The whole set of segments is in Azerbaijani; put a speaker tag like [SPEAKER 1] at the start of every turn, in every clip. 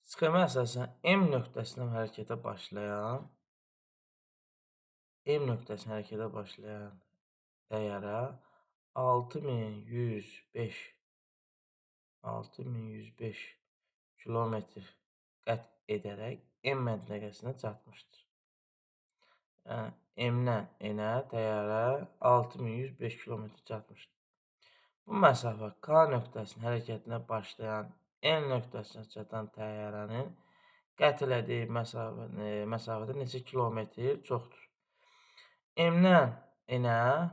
[SPEAKER 1] Sxemə əsasən M nöqtəsindən hərəkətə başlayan təyyarə 6105 kilometr qət edərək M məntəqəsinə çatmışdır. M-dən N-ə təyyarə 6105 kilometr çatmışdır. Bu məsafə K nöqtəsinin hərəkətinə başlayan N nöqtəsinə çatan təyyarənin qət elədiyi məsafədə neçə kilometr çoxdur? M-dən N-ə,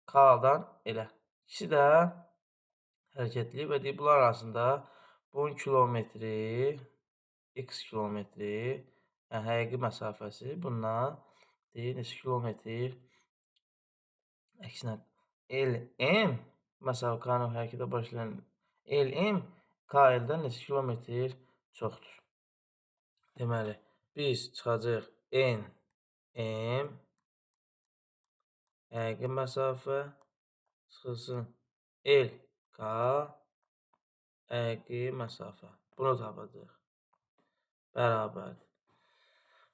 [SPEAKER 1] K-dan elə. İkisi də hərəkətliyib və deyib bunlar arasında bunun kilometri, x kilometri, həqiqi məsafəsi bundan deyir neçə kilometr? Əksinə LM məsafə K-nın hərəkətə başlayan LM KL-dən neçə kilometr çoxdur? Deməli, biz çıxacaq N, M, həqiqi məsafə, çıxılsın L, K, həqiqi məsafə. Bunu tapacaq. Bərabərdir.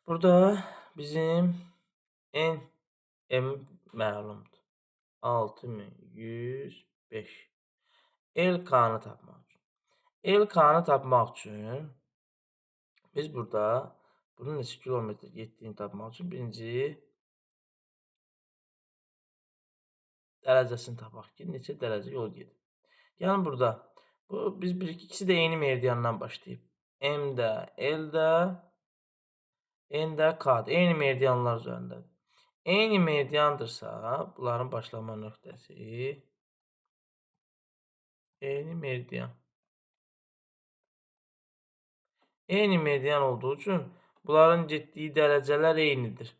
[SPEAKER 1] Burada bizim N, M məlumdur. 6105. L, K-nı tapmaq üçün. L, K-nı tapmaq üçün biz burada bunun neçə kilometr getdiyini tapmaq üçün birinci dərəcəsini tapaq ki, neçə dərəcə yol gedir. Yəni burada biz bilirik ki, ikisi də eyni meridiandan başlayıb. M də, L də, N də, K da eyni meridianlar üzərindədir. Eyni meridiandırsa, bunların başlama nöqtəsi eyni meridian. Eyni meridian olduğu üçün bunların getdiyi dərəcələr eynidir.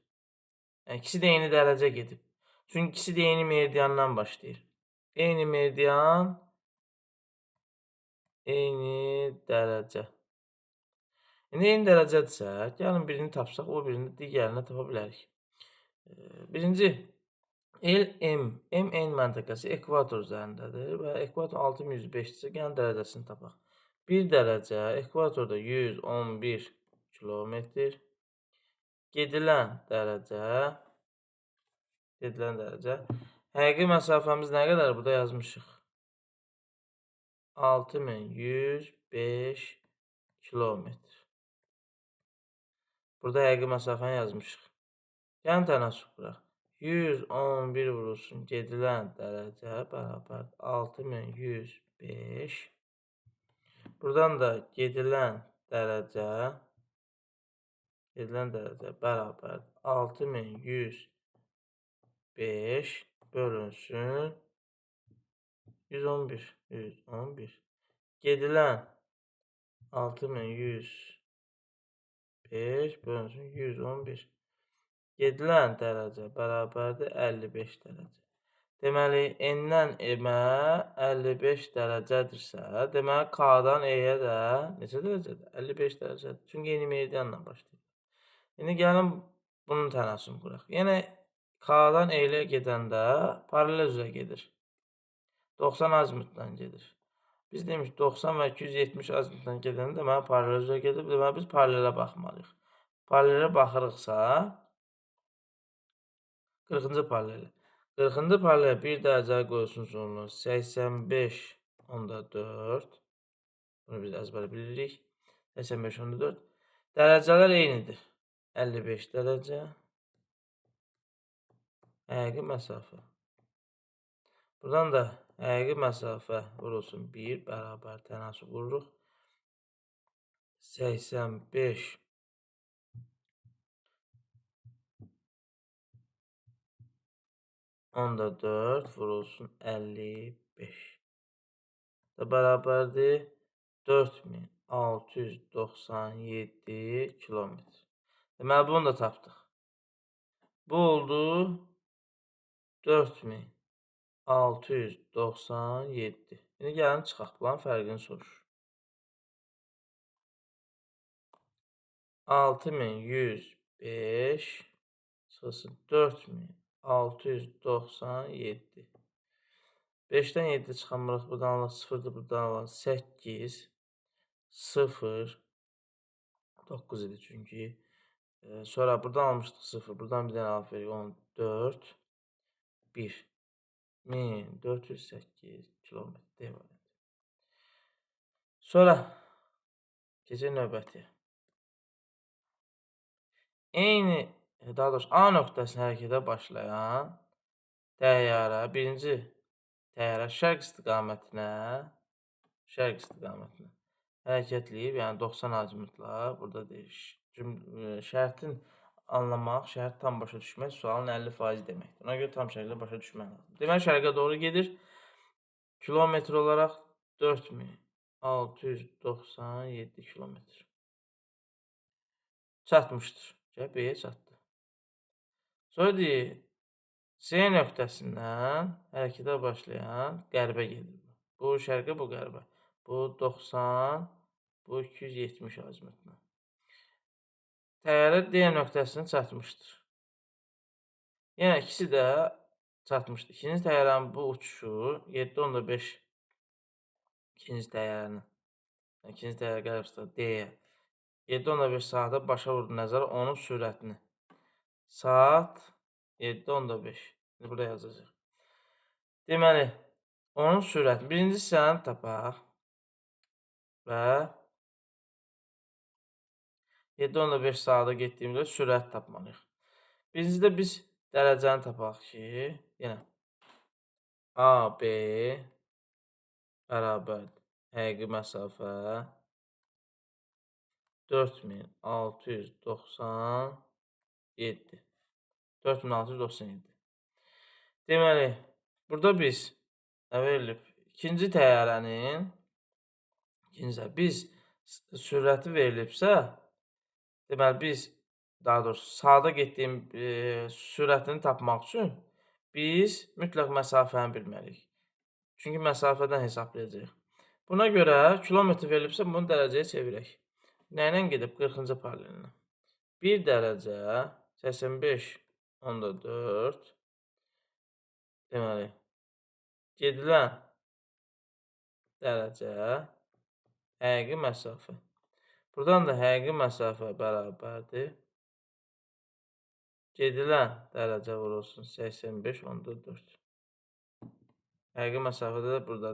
[SPEAKER 1] Yəni, ikisi də eyni dərəcə gedib. Çünki ikisi də eyni meridiandan başlayır. Eyni meridian, eyni dərəcə. Eyni dərəcədirsə, gəlin birini tapsaq, o birini digərini tapa bilərik. Birinci, LM, M məntəqəsi ekvator üzərindədir və ekvator 6105-dirsə, gəlin dərəcəsini tapaq. 1 dərəcə, ekvatorda 111 kilometr, gedilən dərəcə, həqiqi məsafəmiz nə qədər? Burada yazmışıq. 6105 kilometr. Burada həqiqi məsafəni yazmışıq. Gəlin tənasüb quraq. 111 vurulsun gedilən dərəcə bərabər 6105. Buradan da gedilən dərəcə bərabər 6105 bölünsün 111. Gedilən 6105 bölünsün 111. Gedilən dərəcə bərabərdir 55 dərəcə. Deməli, N-dən M-ə 55 dərəcədirsə, deməli, K-dan E-yə də neçə dərəcədir? 55 dərəcədir. Çünki eyni meridianla başlayır. İndi gəlin bunun tənasübünü quraq. Yəni, K-dan E-yə gedəndə paralel üzrə gedir. 90 azimutdan gedir. Biz demişik 90 və 270 azimutdan gedəndə deməli, paralel üzrə gedir. Deməli, biz paralelə baxmalıyıq. Paralelə baxırıqsa, 40-cı paralelə. 40-cı paralelə 1 dərəcə qoyulsun sonra 85/4. Bunu biz əzbər bilirik. 85/4. Dərəcələr eynidir. 55 dərəcə. Həqiqi məsafə. Buradan da həqiqi məsafə vurulsun 1 bərabər tənasüb vururuq. 85/4 vurulsun 55. Da bərabərdir 4697 kilometr. Deməli, bunu da tapdıq. Bu oldu 4697. İndi gəlin çıxaq, bunların fərqini soruşur. 6105 çıxılsın 4697. 5-dən 7 çıxamırıq, buradan alaq 0-dır, buradan alaq 8, 0, 9 idi çünki. Sonra buradan almışdıq 0. Buradan bir dənə alıb veririk. 14, 1. 1408 kilometr demək. Sonra keçək növbəti. Eyni, daha doğrusu A nöqtəsində hərəkətə başlayan təyyarə birinci təyyarə şərq istiqamətinə hərəkətləyib, yəni 90 azimutla burada deyir. Şərtin anlamaq, şərt tam başa düşmək sualın 50% deməkdir. Ona görə tam şəkildə başa düşmək lazım. Deməli, şərqə doğru gedir. Kilometr olaraq 4697 kilometr. Çatmışdır. B-yə çatdı. Sonra deyir, C nöqtəsindən hərəkətə başlayan qərbə gedir. Bu şərqə, bu qərbə. Bu 90, bu 270 azimutla. Təyyarə D nöqtəsini çatmışdır. Yəni, ikisi də çatmışdır. İkinci təyyarənin bu uçuşu 7.5 ikinci təyyarənin. İkinci təyyarə gəlibsə D-yə. 7.5 saata başa vurdu nəzər onun sürətini. Saat 7.5. Burada yazacaq. Deməli, onun sürəti. Birinci hissəni tapaq. Və 7.5 saata getdiyimizdə sürət tapmalıyıq. Birincidə biz dərəcəni tapaq ki, yenə AB bərabər həqiqi məsafə 4697. 4697. Deməli, burada biz nə verilib? İkinci təyyarənin biz sürəti verilibsə, deməli, biz daha doğrusu sağda getdiyim sürətini tapmaq üçün biz mütləq məsafəni bilməliyik. Çünki məsafədən hesablayacağıq. Buna görə kilometr verilibsə, bunu dərəcəyə çevirək. Nə ilə gedib? 40-cı paralelinə. 1 dərəcə 85.4 deməli, gedilən dərəcə həqiqi məsafə. Buradan da həqiqi məsafə bərabərdir. Gedilən dərəcə vurulsun 85.4. Həqiqi məsafədə də burada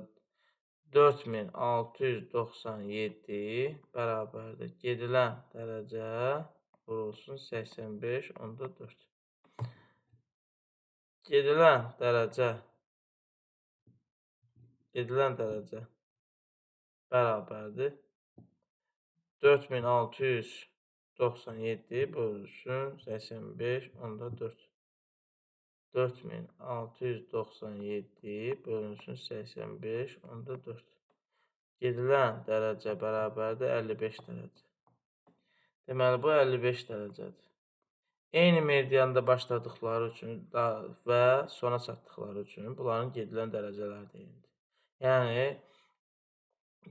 [SPEAKER 1] 4697 bərabərdir. Gedilən dərəcə vurulsun 85.4. Gedilən dərəcə bərabərdir. 4697 bölünsün 85.4. 4697 bölünsün 85.4. Gedilən dərəcə bərabərdir 55 dərəcə. Deməli, bu 55 dərəcədir. Eyni meridyanda başladıqları üçün və sona çatdıqları üçün bunların gedilən dərəcələri deyilir. Yəni,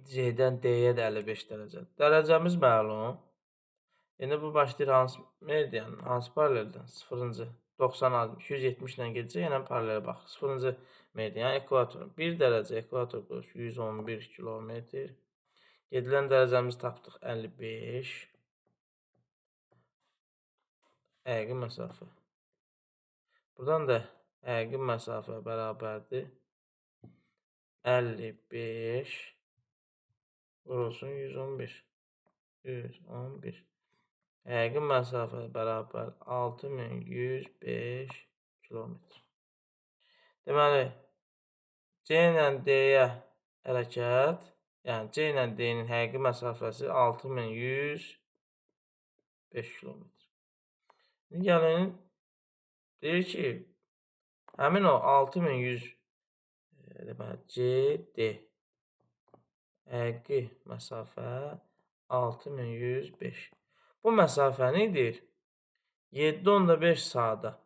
[SPEAKER 1] C-dən D-yə də 55 dərəcədir. Dərəcəmiz məlum. İndi bu başlayır hansı meridiyanın, hansı paraleldən? 0-cı, 90, 270 ilə gedəcək, yəni paralelə baxır. 0-cı meridiyan, ekvator. 1 dərəcə ekvator qoyur, 111 kilometr. Gedilən dərəcəmizi tapdıq, 55. Həqiqi məsafə. Buradan da həqiqi məsafə bərabərdir 55 vurulsun 111. 111. Həqiqi məsafə bərabər 6105 kilometr. Deməli, C ilə D-yə hərəkət, yəni C ilə D-nin həqiqi məsafəsi 6105 kilometr. Gəlin, deyir ki, həmin o 6100 deməli, CD həqiqi məsafə 6105. Bu məsafəni deyir 7.5 saat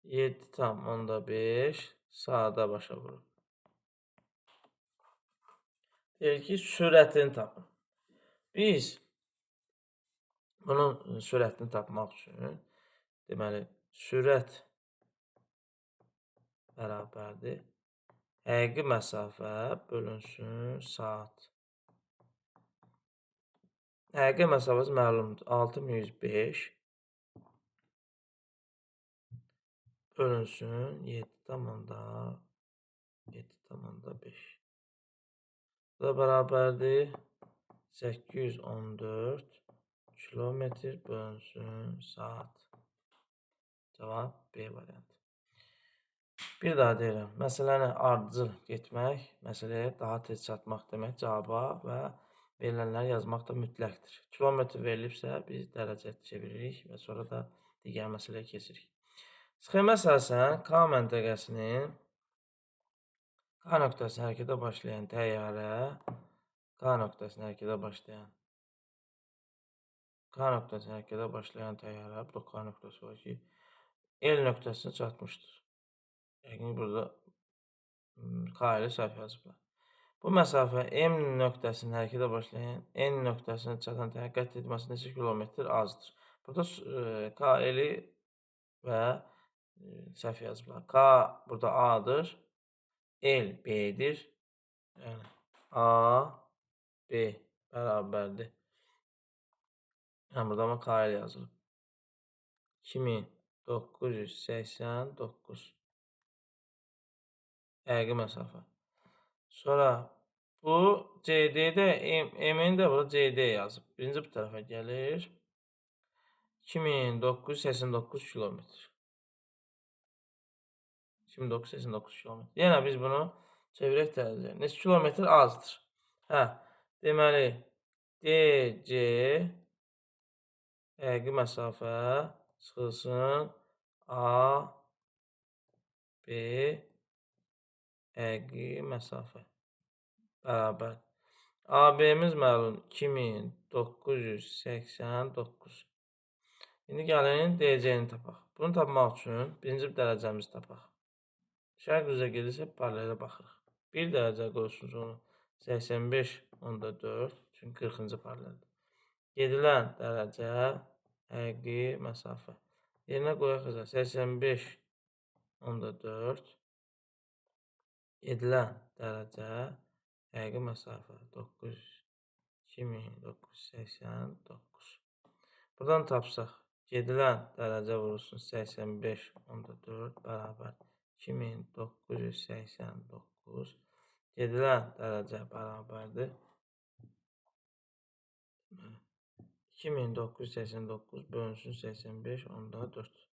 [SPEAKER 1] 7.5 saata başa vurur. Deyir ki, sürətini tapın. Biz bunun sürətini tapmaq üçün deməli, sürət bərabərdir Həqiqi məsafə bölünsün saat. Həqiqi məsafəsi məlumdur. 6105 bölünsün 7,5. Bu da bərabərdir 814 kilometr bölünsün saat. Cavab B variantı. Bir daha deyirəm. Məsələni ardıcıl getmək, məsələyə daha tez çatmaq demək cavaba və verilənləri yazmaq da mütləqdir. Kilometr verilibsə, biz dərəcə çeviririk və sonra da digər məsələyə keçirik. Sxemə əsasən K məntəqəsinin K nöqtəsi hərəkətə başlayan təyyarə K nöqtəsi hərəkətə başlayan təyyarə, bu da K nöqtəsi var ki, L nöqtəsinə çatmışdır. Yəqin burada K ilə səhv yazıblar. Bu məsafə M nöqtəsinin hərəkətə başlayan N nöqtəsinə çatan təyyarə qət etməsi neçə kilometr azdır? Burada K L-i və səhv yazıblar. K burada A-dır, L B-dir. Yəni A, B bərabərdir. Yəni burada ama K ilə yazılıb. 2989 həqiqi məsafə. Sonra bu CD-də M-in də burada CD yazıb. Birinci bu tərəfə gəlir. 2989 kilometr. 2989 kilometr. Yəni biz bunu çevirək dərəcəyə. Neçə kilometr azdır? Hə, deməli DC həqiqi məsafə çıxılsın A, B həqiqi məsafə bərabər. AB-miz məlum 2989. İndi gəlin DC-ni tapaq. Bunu tapmaq üçün birinci dərəcəmizi tapaq. Şərq üzrə gedirsə paralelə baxırıq. 1 dərəcə qoysunuz onu 85,4 çünki 40-cı paraleldir. Gedilən dərəcə həqiqi məsafə. Yerinə qoyaq 85,4 gedilən dərəcə həqiqi məsafə 2989. Buradan tapsaq gedilən dərəcə vurulsun 85,4 bərabər 2989. Gedilən dərəcə bərabərdir 2989 bölünsün 85,4.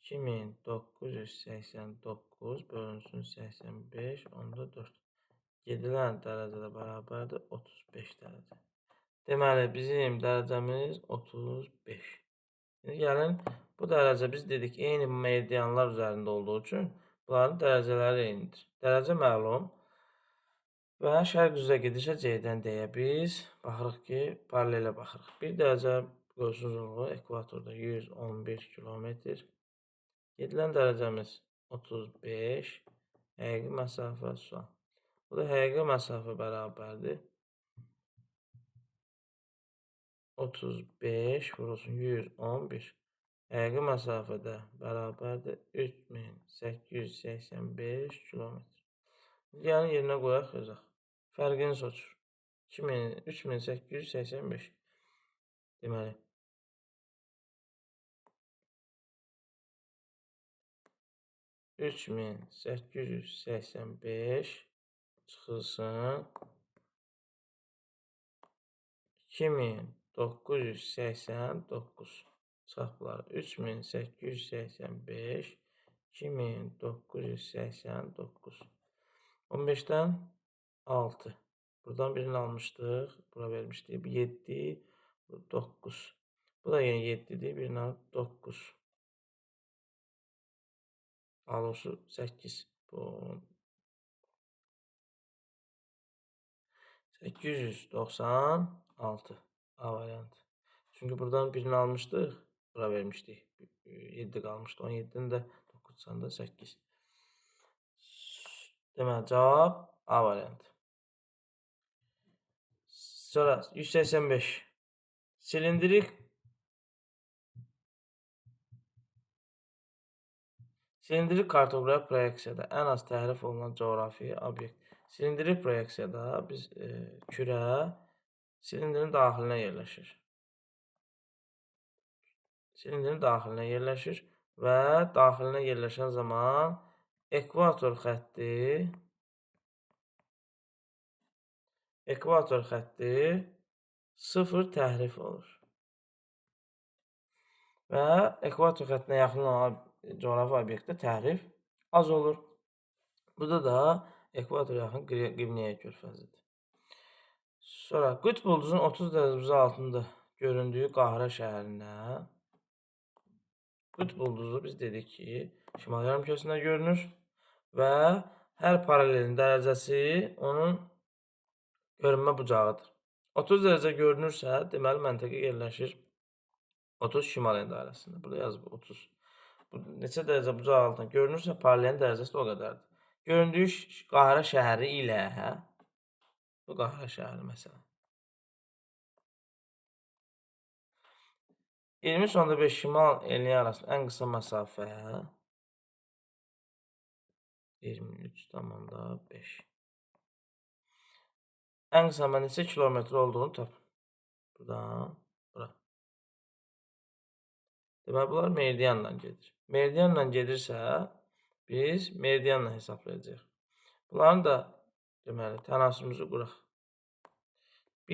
[SPEAKER 1] 2989 bölünsün 85,4. Gedilən dərəcə də bərabərdir 35 dərəcə. Deməli, bizim dərəcəmiz 35. Şimdi gəlin, bu dərəcə biz dedik, eyni meridianlar üzərində olduğu üçün bunların dərəcələri eynidir. Dərəcə məlum və şərq üzrə gedirsə C-dən deyə biz baxırıq ki, paralelə baxırıq. Bir dərəcə qoysunuz onu ekvatorda 111 kilometr. Gedilən dərəcəmiz 35. Həqiqi məsafə sual. Bu da həqiqi məsafə bərabərdir 35 vurulsun 111. Həqiqi məsafədə bərabərdir 3885 kilometr. Yəni yerinə qoyaq yazaq. Fərqini soçur. 3885. Deməli 3885 çıxılsın 2989. Çıxaq bunları. 3885 2989. 15-dən 6. Buradan birini almışdıq. Bura vermişdik. 7, 9. Bu da yine 7'dir. Birini alıb 9. Alosu 8. Bu 896 A variantı. Çünkü buradan birini almışdıq. Bura vermişdik. 7 qalmışdı. 17'nin də 9 çıxanda 8. Deməli cavab A variantı. Sonra 185. Silindrik kartoqraf proyeksiyada ən az təhrif olunan coğrafi obyekt. Silindrik proyeksiyada biz kürə silindrin daxilinə yerləşir. Silindrin daxilinə yerləşir və daxilinə yerləşən zaman ekvator xətti 0 təhrif olur. Və ekvator xəttinə yaxın olan coğrafi obyektdə təhrif az olur. Burada da ekvatora yaxın Qivneya körfəzidir. Sonra qütb ulduzun 30 dərəcə altında göründüyü Qahirə şəhərinə qütb ulduzu biz dedik ki, şimal yarımkürəsində görünür və hər paralelin dərəcəsi onun görünmə bucağıdır. 30 dərəcə görünürsə, deməli məntəqə yerləşir 30 şimal dairəsində. Burada yazıb 30. Bu neçə dərəcə bucaq altında görünürsə, paralelin dərəcəsi də o qədərdir. Göründüyü Qahirə şəhəri ilə bu Qahirə şəhəri məsələn. 20.5 şimal enliyi arasında ən qısa məsafə 23.5. Ən qısa neçə kilometr olduğunu tap. Buradan bura. Deməli, bunlar meridianla gedir. Meridianla gedirsə, biz meridianla hesablayacağıq. Bunların da deməli, tənasümüzü quraq.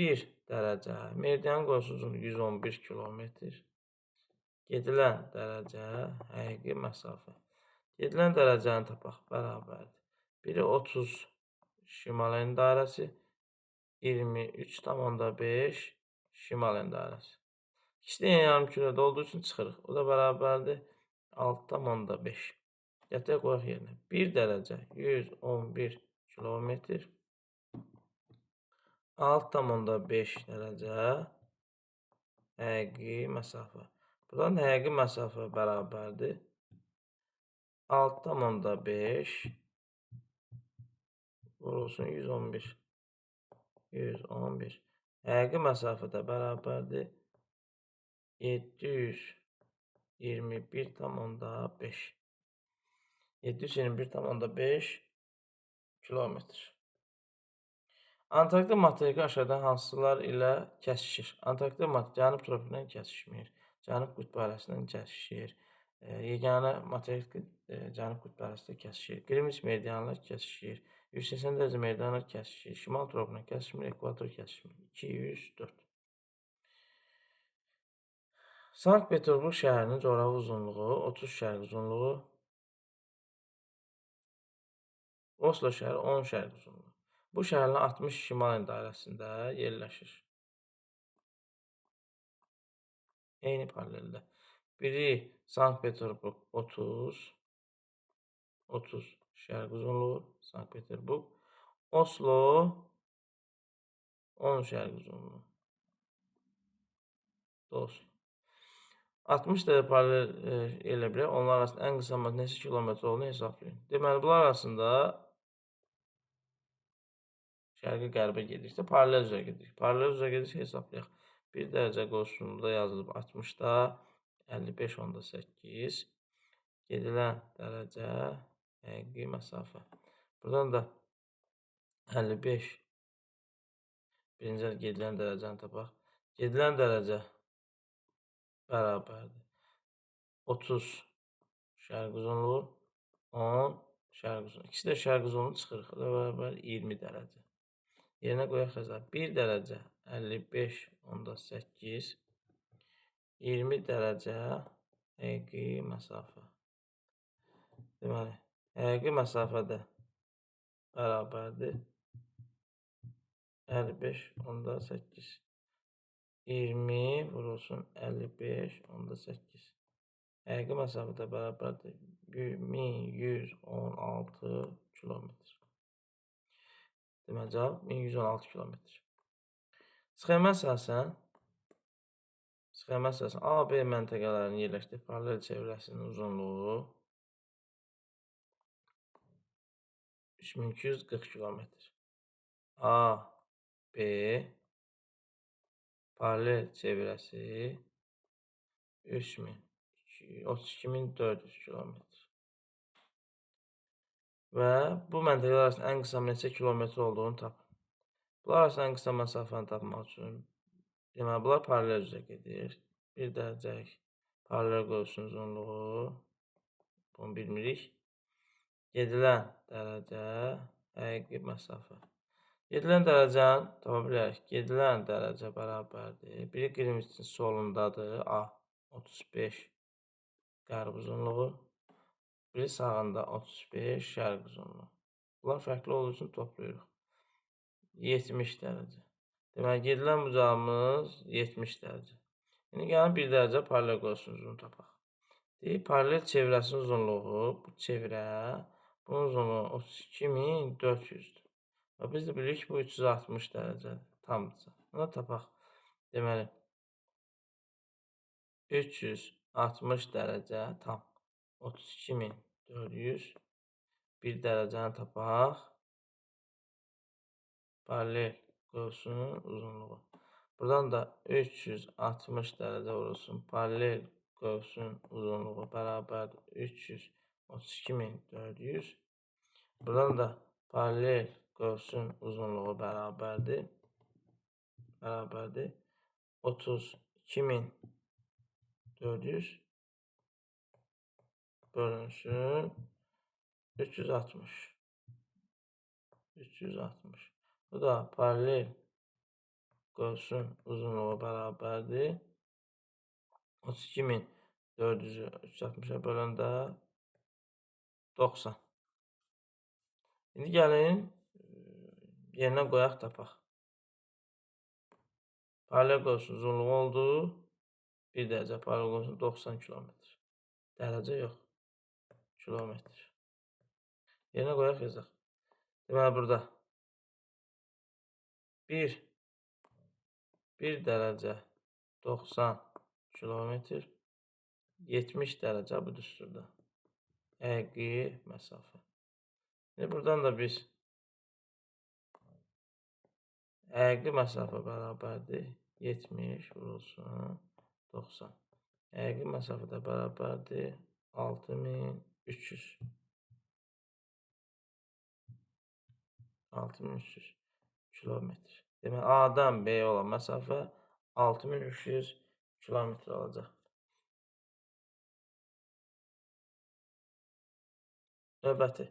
[SPEAKER 1] 1 dərəcə, meridianın qoyusunun 111 kilometr. Gedilən dərəcə, həqiqi məsafə. Gedilən dərəcəni tapaq, bərabərdir. Biri 30 şimal dairəsi, 23.5 şimal dairəsi. İkisi də yarımkürədə olduğu üçün çıxırıq. O da bərabərdir 6.5. Gətirək qoyaq yerinə. 1 dərəcə 111 kilometr. 6.5 dərəcə həqiqi məsafə. Buradan həqiqi məsafə bərabərdir 6.5 vurulsun 111. 111. Həqiqi məsafə də bərabərdir 721.5. 721.5 kilometr. Antarktida materiki aşağıdan hansılar ilə kəsişir? Antarktida materiki cənub tropikindən kəsişmir. Cənub qütb arasından kəsişir. Yeganə materik cənub qütb arasında kəsişir. Qrinviç meridianlar kəsişir. 180 dərəcə meridianlar kəsişir. Şimal tropikindən kəsişmir, ekvator kəsişmir. 204. Sankt-Peterburq şəhərinin coğrafi uzunluğu 30 şərq uzunluğu. Oslo şəhəri 10 şərq uzunluğu. Bu şəhərlər 60 şimal dairəsində yerləşir. Eyni paraleldə. Biri Sankt-Peterburq 30 şərq uzunluğu Sankt-Peterburq. Oslo 10 şərq uzunluğu. Oslo. 60 dərəcə paralel elə bilək. Onlar arasında ən qısa neçə kilometr olduğunu hesablayın. Deməli, bunlar arasında şərqi qərbə gediriksə, paralel üzrə gedirik. Paralel üzrə gediriksə, hesablayaq. 1 dərəcə qoşulunda yazılıb 60-da 55.8. Gedilən dərəcə həqiqi məsafə. Buradan da 55. Birinci gedilən dərəcəni tapaq. Gedilən dərəcə bərabərdir 30 şərq uzunluğu, 10 şərq uzunluğu. İkisi də şərq uzunluğu çıxırıq. O da bərabər 20 dərəcə. Yerinə qoyaq hesab. 1 dərəcə 55.8. 20 dərəcə həqiqi məsafə. Deməli, həqiqi məsafədə bərabərdir 55.8. 20 vurulsun 55.8. Həqiqi məsafədə bərabərdir 1116 kilometr. Deməli, cavab 1116 kilometr. Sxemə əsasən A, B məntəqələrinin yerləşdiyi paralel çevrəsinin uzunluğu 3240 kilometr. A, B paralel çevrəsi 32.400 kilometr. və bu məntəqələr arasında ən qısa neçə kilometr olduğunu tapın. Bunlar arasında ən qısa məsafəni tapmaq üçün deməli, bunlar paralel üzrə gedir. 1 dərəcəlik paralel qövsün uzunluğu, bunu bilmirik. Gedilən dərəcə, həqiqi məsafə. Gedilən dərəcəni tapa bilərik. Gedilən dərəcə bərabərdir. Biri Qrimviçin solundadır. A. 35 qərb uzunluğu. Biri sağında 35 şərq uzunluğu. Bunlar fərqli olduğu üçün toplayırıq. 70 dərəcə. Deməli, gedilən bucağımız 70 dərəcə. İndi gəlin 1 dərəcə paralel qövsün uzunluğunu tapaq. Deyək, paralel çevrəsinin uzunluğu, bu çevrə, bunun uzunluğu 32.400-dür. Və biz də bilirik ki, bu 360 dərəcədir. Tamdırsa. Bunu tapaq. Deməli, 360 dərəcə tam. 32.400 bir dərəcəni tapaq. Paralel qövsünün uzunluğu. Buradan da 360 dərəcə vurulsun. Paralel qövsün uzunluğu bərabərdir 332.400. Buradan da paralel qövsün uzunluğu bərabərdir 32.400 bölünsün 360. Bu da paralel qövsün uzunluğu bərabərdir 32.400-ü 360-a böləndə 90. İndi gəlin yerinə qoyaq tapaq. Paralel qövsün uzunluğu oldu 1 dərəcə, paralel qövsün 90 kilometr. Dərəcə yox, kilometr. Yerinə qoyaq yazaq. Deməli, burada 1 dərəcə 90 kilometr, 70 dərəcə bu düsturda. Həqiqi məsafə. Buradan da biz həqiqi məsafə bərabərdir 70 vurulsun 90. Həqiqi məsafə də bərabərdir 6300. 6300 kilometr. Deməli, A-dan B-yə olan məsafə 6300 kilometr olacaq. Növbəti.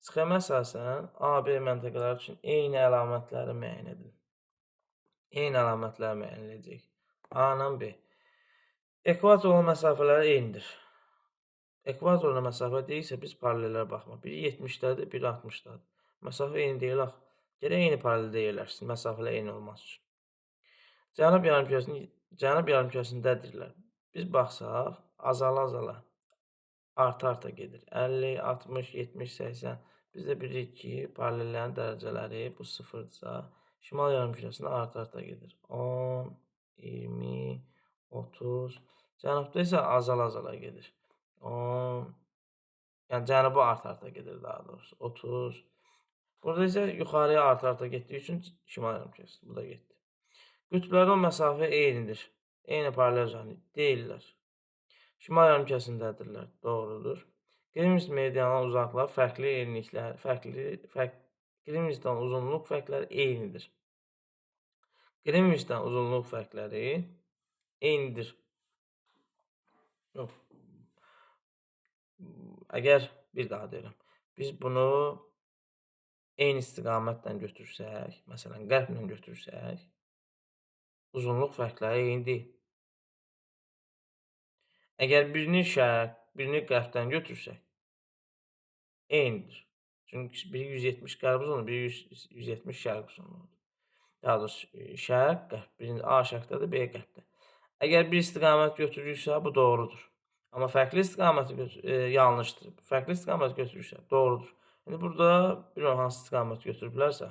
[SPEAKER 1] Sxemə əsasən A-B məntəqələri üçün eyni əlamətləri müəyyən edin. Eyni əlamətləri müəyyən edəcək. A-dan B. Ekvatorla məsafələri eynidir. Ekvatorla məsafə deyilsə, biz paralellərə baxmaq. Biri 70-dədir, biri 60-dadır. Məsafə eyni deyil, axı. Gərək eyni paraleldə yerləşsin, məsafələr eyni olması üçün. Cənub yarımkürəsindədirlər. Biz baxsaq, azala-azala arta-arta gedir. 50, 60, 70, 80. Biz də bilirik ki, paralellərin dərəcələri bu sıfırdırsa, şimal yarımkürəsində arta-arta gedir. 10, 20, 30. Cənubda isə azala-azala gedir. 10, yəni cənuba arta-arta gedir daha doğrusu. 30. Burada isə yuxarıya arta-arta getdiyi üçün şimal yarımkürəsi. Bu da getdi. Qütblərdə məsafə eynidir. Eyni paralel uzanır. Deyirlər. Şimal yarımkürəsindədirlər. Doğrudur. Qrimviç meridianın uzaqlıqları fərqli eyniliklər, Qrimviçdən uzunluq fərqləri eynidir. Qrimviçdən uzunluq fərqləri eynidir. Yox. Əgər bir daha deyirəm. Biz bunu eyni istiqamətlə götürsək, məsələn, qərblə götürsək, uzunluq fərqləri eyni deyil. Əgər birini şərq, birini qərbdən götürsək, eynidir. Çünki biri 170 qərb uzunluğu, biri 170 şərq uzunluğudur. Daha doğrusu, şərq, qərb. Birinci A şərqdədir, B qərbdə. Əgər bir istiqamət götürürsə, bu doğrudur. Amma fərqli istiqaməti yanlışdır. Fərqli istiqamət götürürsə, doğrudur. İndi burada bilmirəm hansı istiqamət götürüblərsə,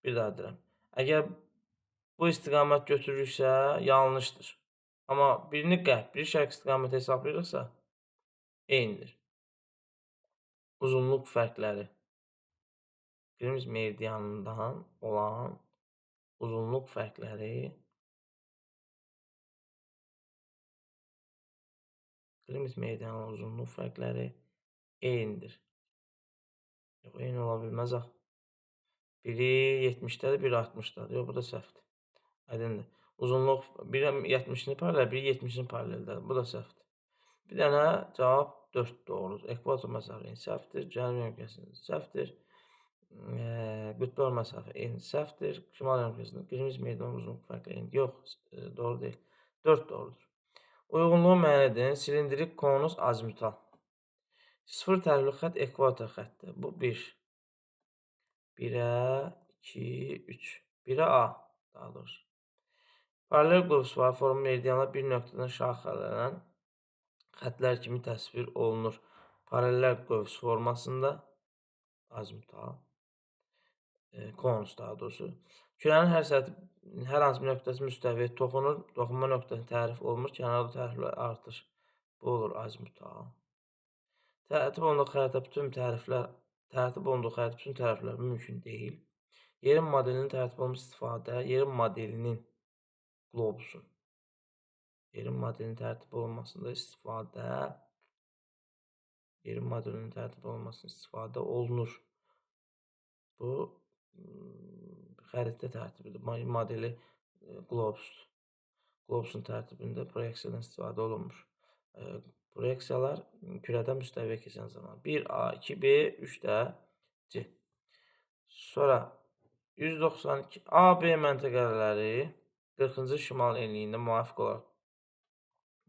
[SPEAKER 1] bir daha deyirəm. Əgər bu istiqamət götürürsə, yanlışdır. Amma birini qərb, biri şərq istiqaməti hesablayırıqsa, eynidir. Uzunluq fərqləri. Qrimviç meridianından olan uzunluq fərqləri eynidir. Yox, eyni ola bilməz axı. Biri 70-dədir, biri 60-dadır. Yox, bu da səhvdir. Aydındır. Uzunluq biri 70-ni paralel, biri 70-ni paraleldədir. Bu da səhvdir. Bir dənə cavab 4 doğrudur. Ekvator məsafə eyni səhvdir. Cənub yarımkürəsinin səhvdir. Qütblər məsafə eyni səhvdir. Şimal yarımkürəsinin qırmızı meydan uzunluq fərqli eyni. Yox, doğru deyil. 4 doğrudur. Uyğunluğu müəyyən edin. Silindrik konus azimutal. 0 tərəfli xətt ekvator xəttidir. Bu 1. 1-ə, 2, 3. 1-ə A, daha doğrusu. Paralel qövs var, formu meridianlar bir nöqtədən şaxələnən xətlər kimi təsvir olunur. Paralel qövs formasında azimutal, konus daha doğrusu. Kürənin hər səthi, hər hansı bir nöqtəsi müstəviyə toxunur, toxunma nöqtəsi tərif olunur, kənarda təriflər artır. Bu olur azimutal. Tərtib olunduğu xəritə bütün təriflər mümkün deyil. Yerin modelinin tərtib olunmuş istifadə, yerin modelinin qlobusun, yerin modelinin tərtib olunmasında istifadə olunur. Bu xəritə tərtibidir. Modeli qlobusdur. Qlobusun tərtibində proyeksiyadan istifadə olunmur. Proyeksiyalar kürədən müstəviyə keçən zaman 1A, 2B, 3də C. Sonra 192 AB məntəqələri 40-cı şimal enliyində müvafiq olaraq,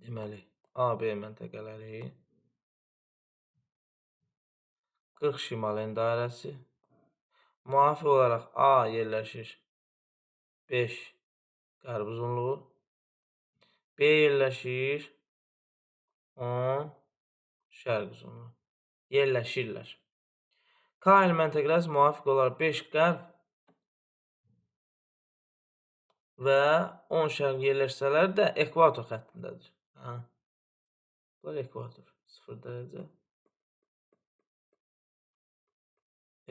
[SPEAKER 1] deməli, AB məntəqələri 40 şimal en dairəsi, müvafiq olaraq A yerləşir 5 qərb uzunluğu, B yerləşir 10 şərq uzunluğu. Yerləşirlər. K il məntəqələri müvafiq olaraq 5 qərb və 10 şərq yerləşsələr də ekvator xəttindədir. Bu ekvator. 0 dərəcə.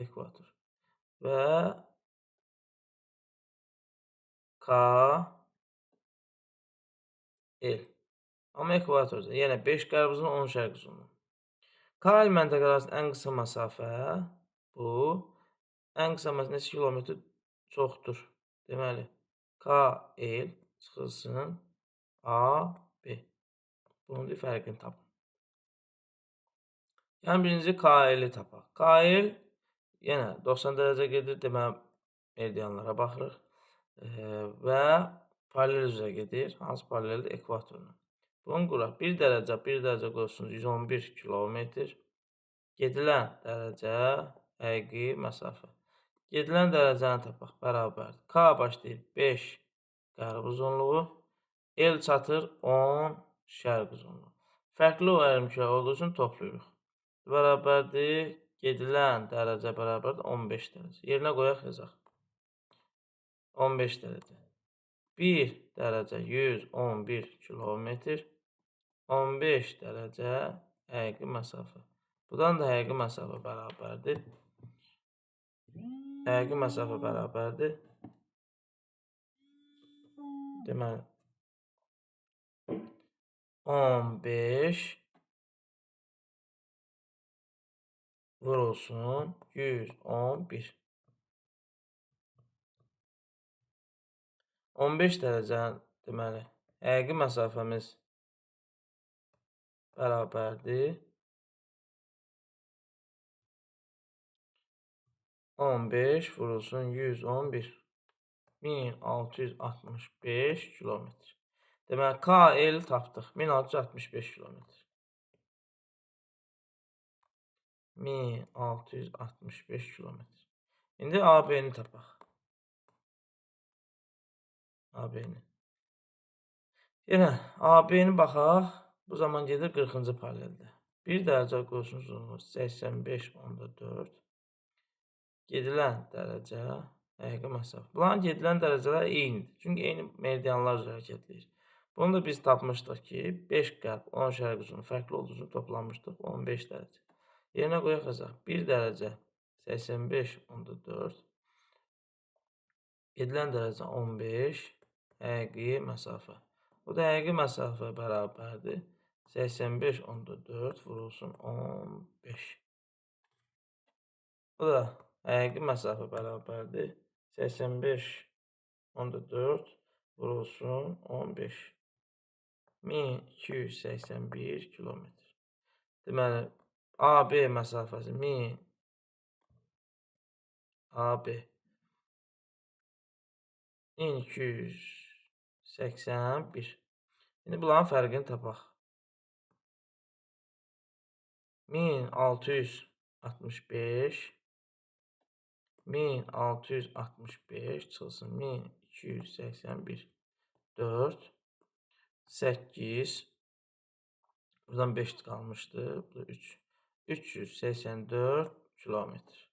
[SPEAKER 1] Ekvator. Və K L. Amma ekvatorda. Yenə 5 qərb uzunluğu, 10 şərq uzunluğu. K il məntəqələri arasında ən qısa məsafə bu. Ən qısa məsafə neçə kilometr çoxdur? Deməli, K L çıxılsın A B. Bunun fərqini tapın. Yəni birinci K L-i tapaq. K L yenə 90 dərəcə gedir. Deməli, meridianlara baxırıq. Və paralel üzrə gedir. Hansı paraleldir? Ekvatorla. Bunu quraq. 1 dərəcə qoysunuz 111 kilometr. Gedilən dərəcə həqiqi məsafə. Gedilən dərəcəni tapaq. Bərabərdir. K başlayır 5 qərb uzunluğu. L çatır 10 şərq uzunluğu. Fərqli o ərimkülər olduğu üçün toplayırıq. Bərabərdir. Gedilən dərəcə bərabərdir 15 dərəcə. Yerinə qoyaq yazaq. 15 dərəcə. 1 dərəcə 111 kilometr. 15 dərəcə həqiqi məsafə. Buradan da həqiqi məsafə bərabərdir. Həqiqi məsafə bərabərdir. Deməli, 15 vurulsun 111. 15 dərəcə deməli, həqiqi məsafəmiz bərabərdir 15 vurulsun 111. 1665 kilometr. Deməli, K L tapdıq. 1665 kilometr. 1665 kilometr. İndi AB-ni tapaq. AB-ni. Yenə AB-ni baxaq. Bu zaman gedir 40-cı paraleldə. 1 dərəcə qoysun uzunluğu 85.4. Gedilən dərəcə həqiqi məsafə. Bunların gedilən dərəcələr eynidir. Çünki eyni meridianlar üzrə hərəkət edir. Bunu da biz tapmışdıq ki, 5 qərb, 10 şərq uzunluğu fərqli olduğu üçün toplanmışdıq 15 dərəcə. Yerinə qoyaq yazaq. 1 dərəcə 85.4. Gedilən dərəcə 15. Həqiqi məsafə. Bu da həqiqi məsafə bərabərdir. 85.4 vurulsun 15. Bu da həqiqi məsafə bərabərdir. 85 onda 4 vurulsun 15. 1281 kilometr. Deməli, AB məsafəsi 1000 AB 1281. İndi bunların fərqini tapaq. 1665 1665 çıxılsın 1281 4 8 buradan 5 qalmışdı. Bu da 3 384 kilometr.